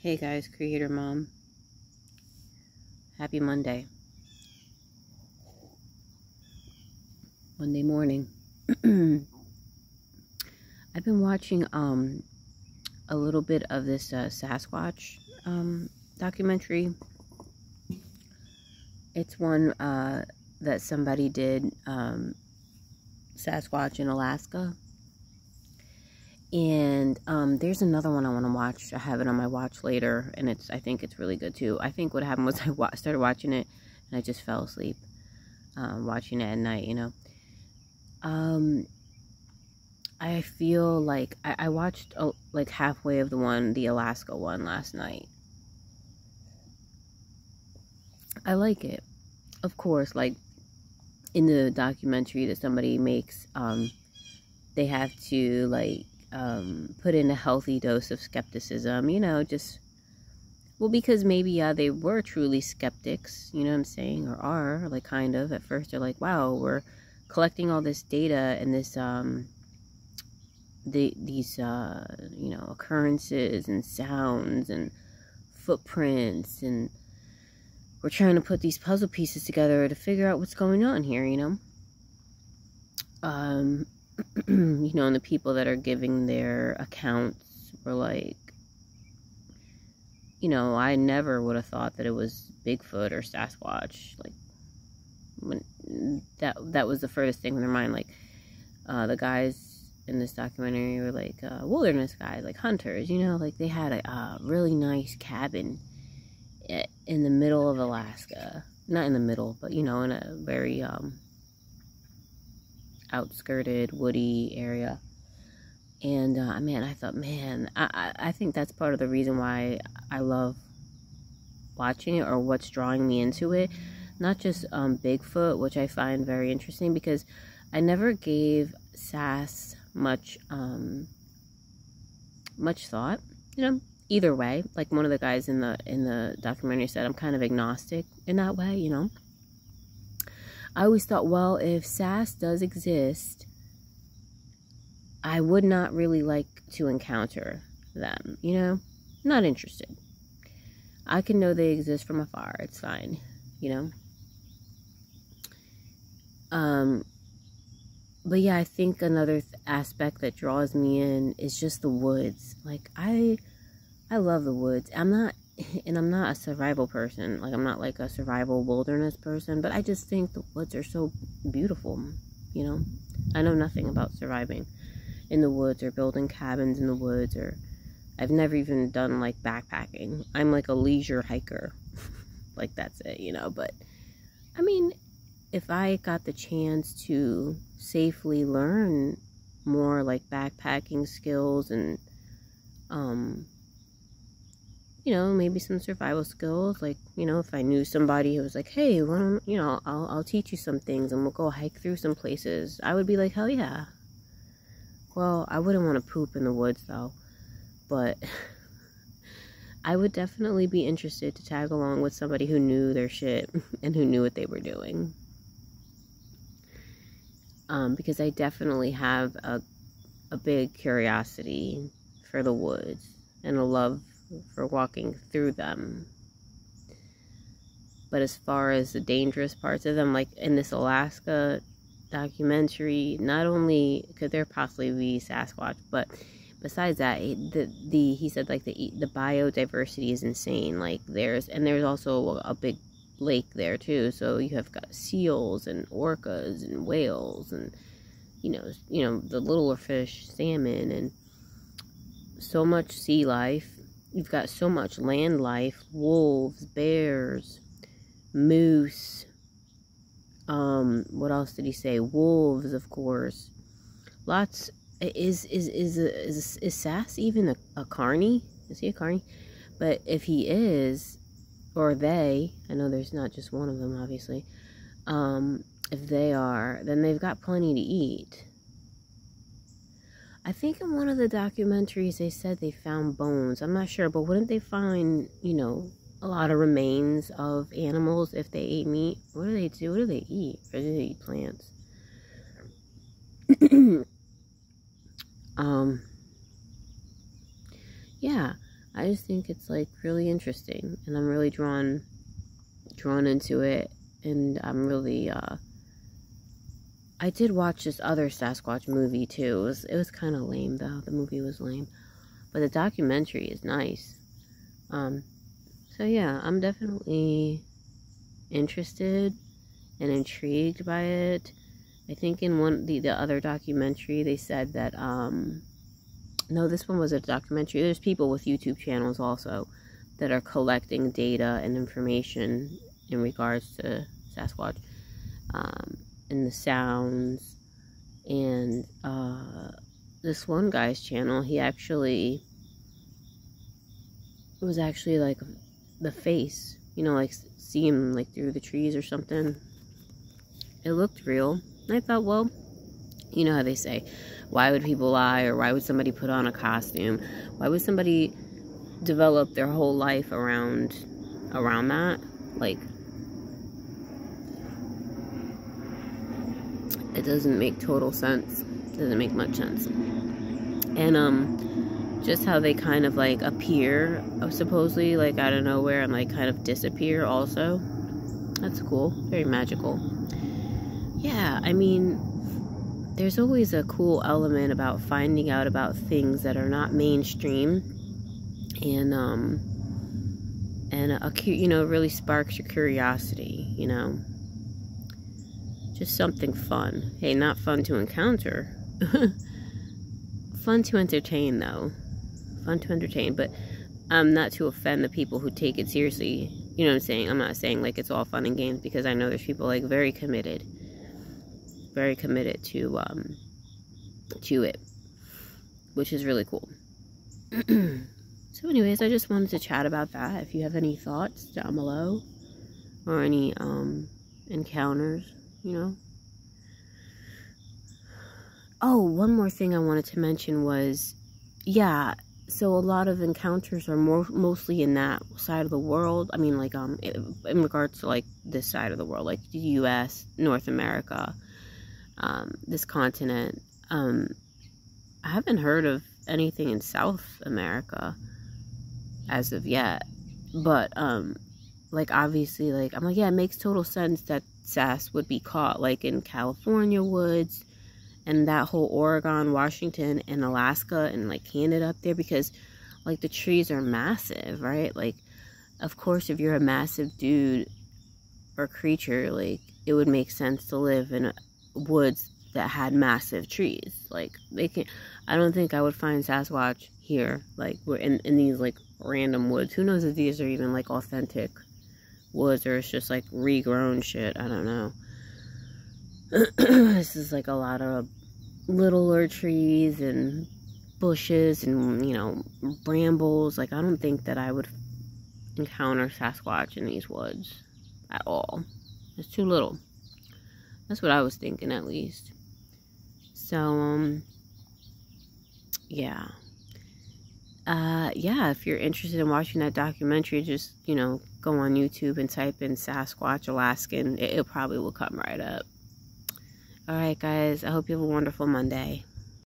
Hey guys, Creator Mom. Happy Monday. Monday morning. I've been watching a little bit of this Sasquatch documentary. It's one that somebody did, Sasquatch in Alaska. And there's another one I want to watch. I have it on my watch later, and I think it's really good too. I think what happened was I started watching it and I just fell asleep watching it at night, you know. I feel like I watched like halfway of the Alaska one last night. I like it. Of course, like in the documentary that somebody makes, they have to like put in a healthy dose of skepticism, you know, just, well, because maybe, they were truly skeptics, you know what I'm saying, or are, like, kind of, at first they're like, wow, we're collecting all this data and this, these, you know, occurrences and sounds and footprints, and we're trying to put these puzzle pieces together to figure out what's going on here, you know. You know, and the people that are giving their accounts were like, you know, I never would have thought that it was Bigfoot or Sasquatch. Like, when that was the furthest thing in their mind. Like, the guys in this documentary were like wilderness guys, like hunters, you know, like they had a really nice cabin in the middle of Alaska. Not in the middle, but, you know, in a very outskirted woody area. And man, I thought, man, I think that's part of the reason why I love watching it, or what's drawing me into it. Not just Bigfoot, which I find very interesting, because I never gave Sass much thought, you know, either way. Like one of the guys in the documentary said, I'm kind of agnostic in that way, you know. I always thought, well, if Sass does exist, I would not really like to encounter them, you know? Not interested. I can know they exist from afar. It's fine, you know? But yeah, I think another aspect that draws me in is just the woods. Like, I love the woods. I'm not a survival person. Like, I'm not like a survival wilderness person, but I just think the woods are so beautiful, you know? I know nothing about surviving in the woods or building cabins in the woods, or I've never even done like backpacking. I'm like a leisure hiker. Like, that's it, you know? But I mean, if I got the chance to safely learn more like backpacking skills and you know, maybe some survival skills, like, you know, if I knew somebody who was like, hey, why don't, you know, I'll teach you some things and we'll go hike through some places, I would be like, hell yeah. Well, I wouldn't want to poop in the woods though, but I would definitely be interested to tag along with somebody who knew their shit and who knew what they were doing. Because I definitely have a big curiosity for the woods and a love for walking through them. But as far as the dangerous parts of them, like in this Alaska documentary, not only could there possibly be Sasquatch, but besides that, he said like the biodiversity is insane. Like there's also a big lake there too, so you have got seals and orcas and whales and you know the littler fish, salmon, and so much sea life. You've got so much land life, wolves, bears, moose. What else did he say? Wolves, of course. Lots. Is Sass even a carny? Is he a carny? But if he is, or they, I know there's not just one of them, obviously. If they are, then they've got plenty to eat. I think in one of the documentaries they said they found bones. I'm not sure, but wouldn't they find, you know, a lot of remains of animals if they ate meat? What do they do? What do they eat? Or do they eat plants? Yeah. I just think it's like really interesting, and I'm really drawn into it, and I'm really I did watch this other Sasquatch movie too. It was kind of lame though. The movie was lame, but the documentary is nice. So yeah, I'm definitely interested and intrigued by it. I think in the other documentary they said that no, this one was a documentary. There's people with YouTube channels also that are collecting data and information in regards to Sasquatch, and the sounds. And this one guy's channel, it was actually like the face, you know, like see him like through the trees or something. It looked real. And I thought, well, you know how they say, why would people lie, or why would somebody put on a costume? Why would somebody develop their whole life around that? Like, it doesn't make total sense. It doesn't make much sense. And just how they kind of like appear supposedly like out of nowhere and like kind of disappear also. That's cool. Very magical. Yeah, I mean, there's always a cool element about finding out about things that are not mainstream, and you know, it really sparks your curiosity, you know. Just something fun. Hey, not fun to encounter. Fun to entertain, though. Fun to entertain, but not to offend the people who take it seriously. You know what I'm saying? I'm not saying like it's all fun and games, because I know there's people like very committed to it, which is really cool. So anyways, I just wanted to chat about that. If you have any thoughts down below, or any encounters, you know. Oh, one more thing I wanted to mention was, yeah, so a lot of encounters are mostly in that side of the world. I mean, like in regards to like this side of the world, like the US, North America, this continent. I haven't heard of anything in South America as of yet, but like obviously, like I'm like, yeah, it makes total sense that Sass would be caught like in California woods and that whole Oregon, Washington, and Alaska, and like Canada up there, because like the trees are massive, right? Like, of course, if you're a massive dude or creature, like it would make sense to live in woods that had massive trees. Like I don't think I would find Sasquatch here, like we're in these like random woods. Who knows if these are even like authentic woods, or it's just like regrown shit. I don't know. This is like a lot of littler trees and bushes and, you know, brambles. Like, I don't think that I would encounter Sasquatch in these woods at all. It's too little. That's what I was thinking, at least. So, yeah. Yeah, if you're interested in watching that documentary, just, you know, go on YouTube and type in Sasquatch Alaskan. It probably will come right up. Alright, guys. I hope you have a wonderful Monday.